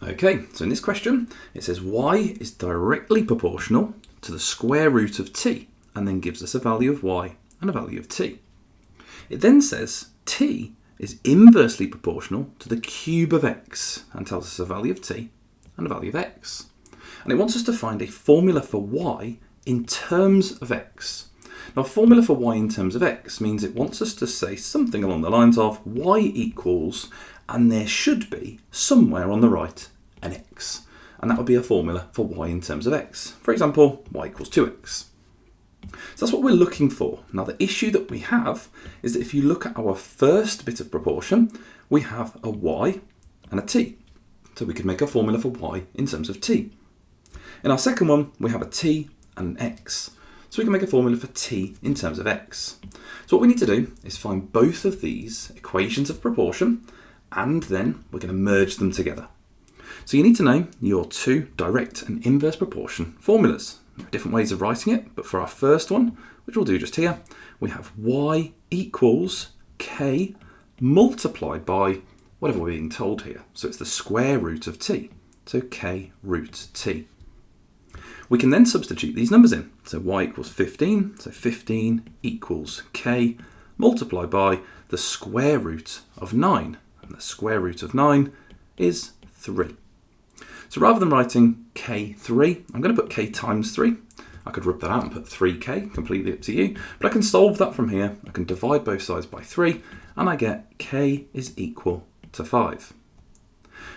Okay, so in this question, it says y is directly proportional to the square root of t, and then gives us a value of y and a value of t. It then says t is inversely proportional to the cube of x, and tells us a value of t and a value of x. And it wants us to find a formula for y in terms of x. Now, a formula for y in terms of x means it wants us to say something along the lines of y equals, and there should be somewhere on the right an x. And that would be a formula for y in terms of x. For example, y equals 2x. So that's what we're looking for. Now, the issue that we have is that if you look at our first bit of proportion, we have a y and a t. So we could make a formula for y in terms of t. In our second one, we have a t and an x. So we can make a formula for t in terms of x. So what we need to do is find both of these equations of proportion, and then we're going to merge them together. So you need to know your two direct and inverse proportion formulas. There are different ways of writing it, but for our first one, which we'll do just here, we have y equals k multiplied by whatever we're being told here. So it's the square root of t. So k root t. We can then substitute these numbers in. So y equals 15, so 15 equals k multiplied by the square root of 9. And the square root of 9 is 3. So rather than writing k3, I'm going to put k times 3. I could rip that out and put 3k, completely up to you. But I can solve that from here. I can divide both sides by 3, and I get k is equal to 5.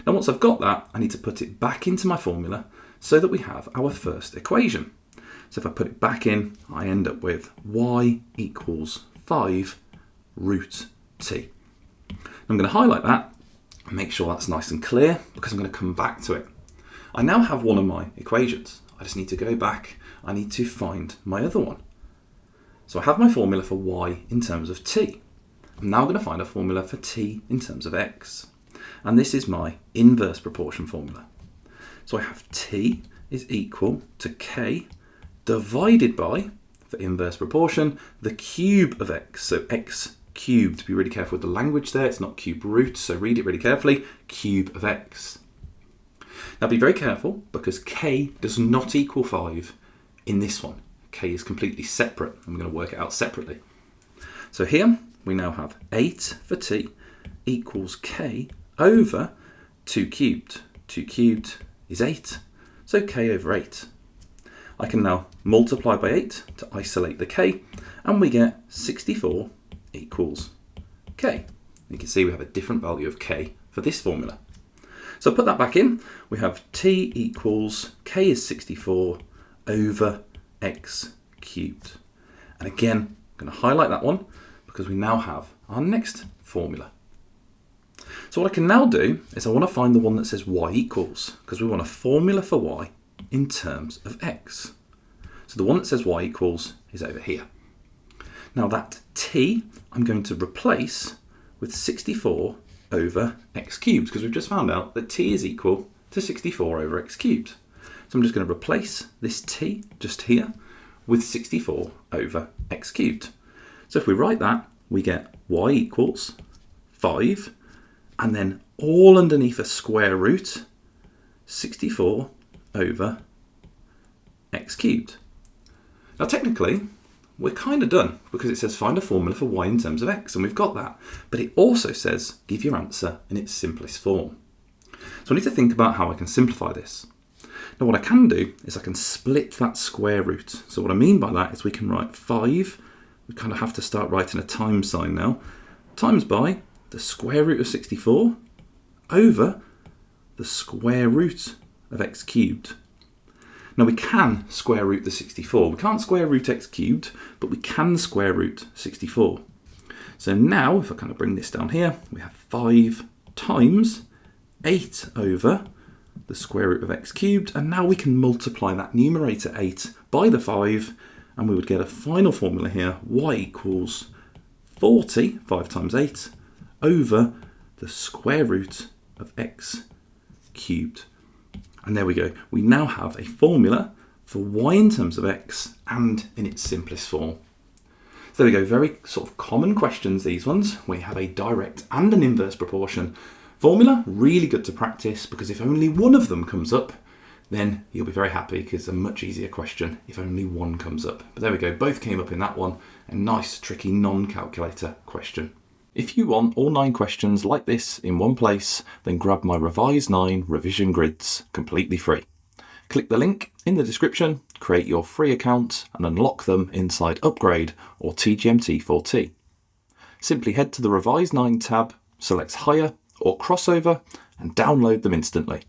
Now once I've got that, I need to put it back into my formula so that we have our first equation. So if I put it back in, I end up with y equals 5 root t. I'm going to highlight that and make sure that's nice and clear, because I'm going to come back to it. I now have one of my equations. I just need to go back. I need to find my other one. So I have my formula for y in terms of t. I'm now going to find a formula for t in terms of x. And this is my inverse proportion formula. So I have t is equal to k divided by, for inverse proportion, the cube of x. So x cubed. Be really careful with the language there. It's not cube root, so read it really carefully. Cube of x. Now be very careful, because k does not equal 5 in this one. K is completely separate. I'm going to work it out separately. So here we now have 8 for t equals k over 2 cubed. 2 cubed is 8, so k over 8. I can now multiply by 8 to isolate the k, and we get 64 equals k. You can see we have a different value of k for this formula. So put that back in. We have t equals k is 64 over x cubed. And again, I'm going to highlight that one because we now have our next formula. So what I can now do is I want to find the one that says y equals, because we want a formula for y in terms of x. So the one that says y equals is over here. Now that t I'm going to replace with 64 over x cubed, because we've just found out that t is equal to 64 over x cubed. So I'm just going to replace this t just here with 64 over x cubed. So if we write that, we get y equals 5, and then all underneath a square root, 64 over x cubed. Now technically, we're kind of done, because it says find a formula for y in terms of x, and we've got that. But it also says give your answer in its simplest form. So I need to think about how I can simplify this. Now what I can do is I can split that square root. So what I mean by that is we can write 5, we kind of have to start writing a times sign now, times by the square root of 64 over the square root of x cubed. Now we can square root the 64. We can't square root x cubed, but we can square root 64. So now, if I kind of bring this down here, we have 5 times 8 over the square root of x cubed, and now we can multiply that numerator 8 by the 5, and we would get a final formula here, y equals 40, 5 times 8, over the square root of x cubed. And there we go. We now have a formula for y in terms of x and in its simplest form. So there we go. Very sort of common questions, these ones. We have a direct and an inverse proportion Formula, really good to practice because if only one of them comes up, then you'll be very happy because it's a much easier question if only one comes up. But there we go, both came up in that one. A nice, tricky non-calculator question. If you want all 9 questions like this in one place, then grab my Revise 9 revision grids completely free. Click the link in the description, create your free account and unlock them inside Upgrade or TGMT4T. Simply head to the Revise 9 tab, select Higher or Crossover and download them instantly.